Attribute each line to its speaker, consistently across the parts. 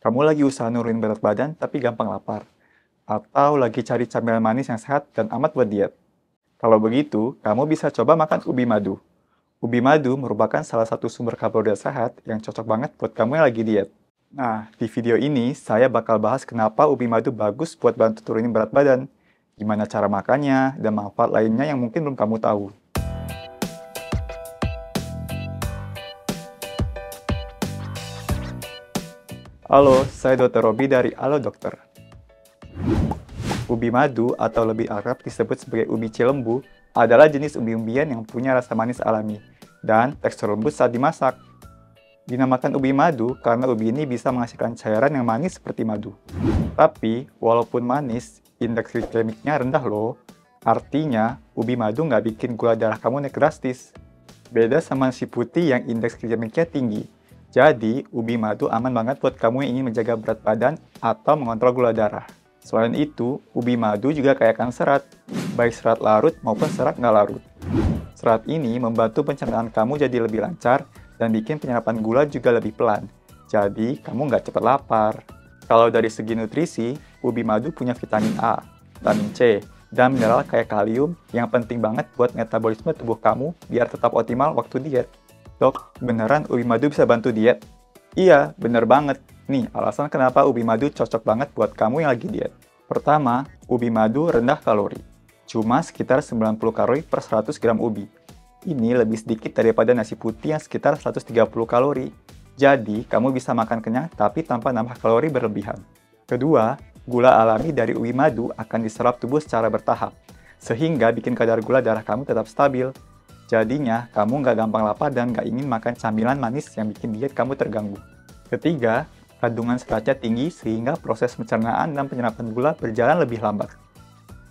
Speaker 1: Kamu lagi usaha nurunin berat badan tapi gampang lapar. Atau lagi cari camilan manis yang sehat dan amat buat diet. Kalau begitu, kamu bisa coba makan ubi madu. Ubi madu merupakan salah satu sumber karbohidrat sehat yang cocok banget buat kamu yang lagi diet. Nah, di video ini saya bakal bahas kenapa ubi madu bagus buat bantu turunin berat badan, gimana cara makannya, dan manfaat lainnya yang mungkin belum kamu tahu. Halo, saya Dr. Robi dari Halo Dokter. Ubi madu atau lebih akrab disebut sebagai ubi cilembu adalah jenis umbi-umbian yang punya rasa manis alami dan tekstur lembut saat dimasak. Dinamakan ubi madu karena ubi ini bisa menghasilkan cairan yang manis seperti madu. Tapi, walaupun manis, indeks glikemiknya rendah loh. Artinya, ubi madu nggak bikin gula darah kamu naik drastis. Beda sama nasi putih yang indeks glikemiknya tinggi. Jadi, ubi madu aman banget buat kamu yang ingin menjaga berat badan atau mengontrol gula darah. Selain itu, ubi madu juga kaya akan serat, baik serat larut maupun serat nggak larut. Serat ini membantu pencernaan kamu jadi lebih lancar dan bikin penyerapan gula juga lebih pelan. Jadi, kamu nggak cepat lapar. Kalau dari segi nutrisi, ubi madu punya vitamin A, vitamin C, dan mineral kayak kalium yang penting banget buat metabolisme tubuh kamu biar tetap optimal waktu diet. Dok, beneran ubi madu bisa bantu diet? Iya, bener banget. Nih, alasan kenapa ubi madu cocok banget buat kamu yang lagi diet. Pertama, ubi madu rendah kalori. Cuma sekitar 90 kalori per 100 gram ubi. Ini lebih sedikit daripada nasi putih yang sekitar 130 kalori. Jadi, kamu bisa makan kenyang tapi tanpa nambah kalori berlebihan. Kedua, gula alami dari ubi madu akan diserap tubuh secara bertahap, sehingga bikin kadar gula darah kamu tetap stabil. Jadinya, kamu nggak gampang lapar dan nggak ingin makan camilan manis yang bikin diet kamu terganggu. Ketiga, kandungan seratnya tinggi sehingga proses pencernaan dan penyerapan gula berjalan lebih lambat.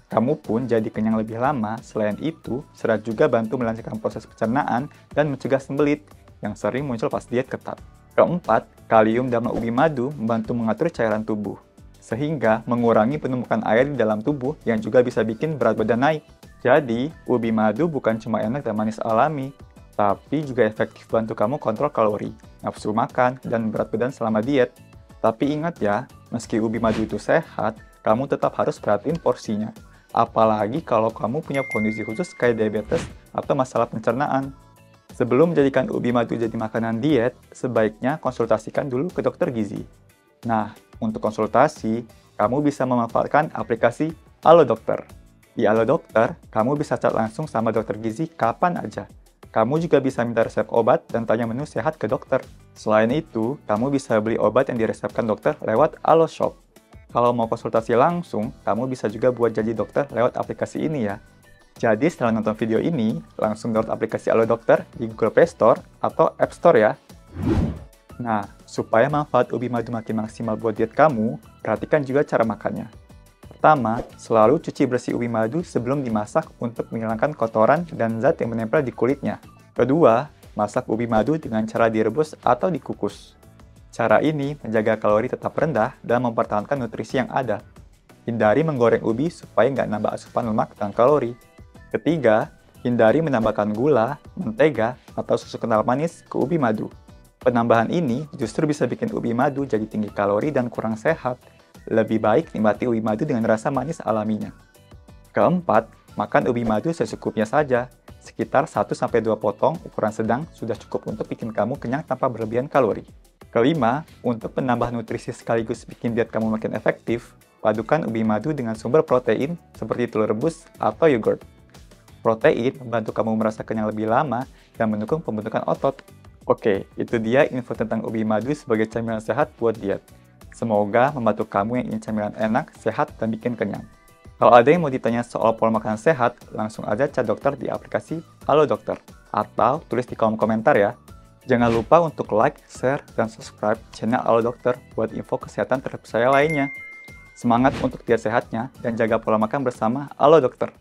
Speaker 1: Kamu pun jadi kenyang lebih lama. Selain itu, serat juga bantu melancarkan proses pencernaan dan mencegah sembelit yang sering muncul pas diet ketat. Keempat, kalium dalam ubi madu membantu mengatur cairan tubuh, sehingga mengurangi penumpukan air di dalam tubuh yang juga bisa bikin berat badan naik. Jadi, ubi madu bukan cuma enak dan manis alami, tapi juga efektif bantu kamu kontrol kalori, nafsu makan, dan berat badan selama diet. Tapi ingat ya, meski ubi madu itu sehat, kamu tetap harus perhatiin porsinya. Apalagi kalau kamu punya kondisi khusus kayak diabetes atau masalah pencernaan. Sebelum menjadikan ubi madu jadi makanan diet, sebaiknya konsultasikan dulu ke dokter gizi. Nah, untuk konsultasi, kamu bisa memanfaatkan aplikasi Halo Dokter. Di Halo Dokter, kamu bisa chat langsung sama dokter gizi kapan aja. Kamu juga bisa minta resep obat dan tanya menu sehat ke dokter. Selain itu, kamu bisa beli obat yang diresepkan dokter lewat Halo Shop. Kalau mau konsultasi langsung, kamu bisa juga buat janji dokter lewat aplikasi ini ya. Jadi setelah nonton video ini, langsung download aplikasi Halo Dokter di Google Play Store atau App Store ya. Nah, supaya manfaat ubi madu makin maksimal buat diet kamu, perhatikan juga cara makannya. Pertama, selalu cuci bersih ubi madu sebelum dimasak untuk menghilangkan kotoran dan zat yang menempel di kulitnya. Kedua, masak ubi madu dengan cara direbus atau dikukus. Cara ini menjaga kalori tetap rendah dan mempertahankan nutrisi yang ada. Hindari menggoreng ubi supaya nggak nambah asupan lemak dan kalori. Ketiga, hindari menambahkan gula, mentega, atau susu kental manis ke ubi madu. Penambahan ini justru bisa bikin ubi madu jadi tinggi kalori dan kurang sehat. Lebih baik nikmati ubi madu dengan rasa manis alaminya. Keempat, makan ubi madu secukupnya saja. Sekitar 1-2 potong ukuran sedang sudah cukup untuk bikin kamu kenyang tanpa berlebihan kalori. Kelima, untuk penambah nutrisi sekaligus bikin diet kamu makin efektif, padukan ubi madu dengan sumber protein seperti telur rebus atau yogurt. Protein membantu kamu merasa kenyang lebih lama dan mendukung pembentukan otot. Oke, itu dia info tentang ubi madu sebagai camilan sehat buat diet. Semoga membantu kamu yang ingin camilan enak, sehat, dan bikin kenyang. Kalau ada yang mau ditanya soal pola makanan sehat, langsung aja chat dokter di aplikasi Halo Dokter. Atau tulis di kolom komentar ya. Jangan lupa untuk like, share, dan subscribe channel Halo Dokter buat info kesehatan terpercaya lainnya. Semangat untuk diet sehatnya dan jaga pola makan bersama Halo Dokter.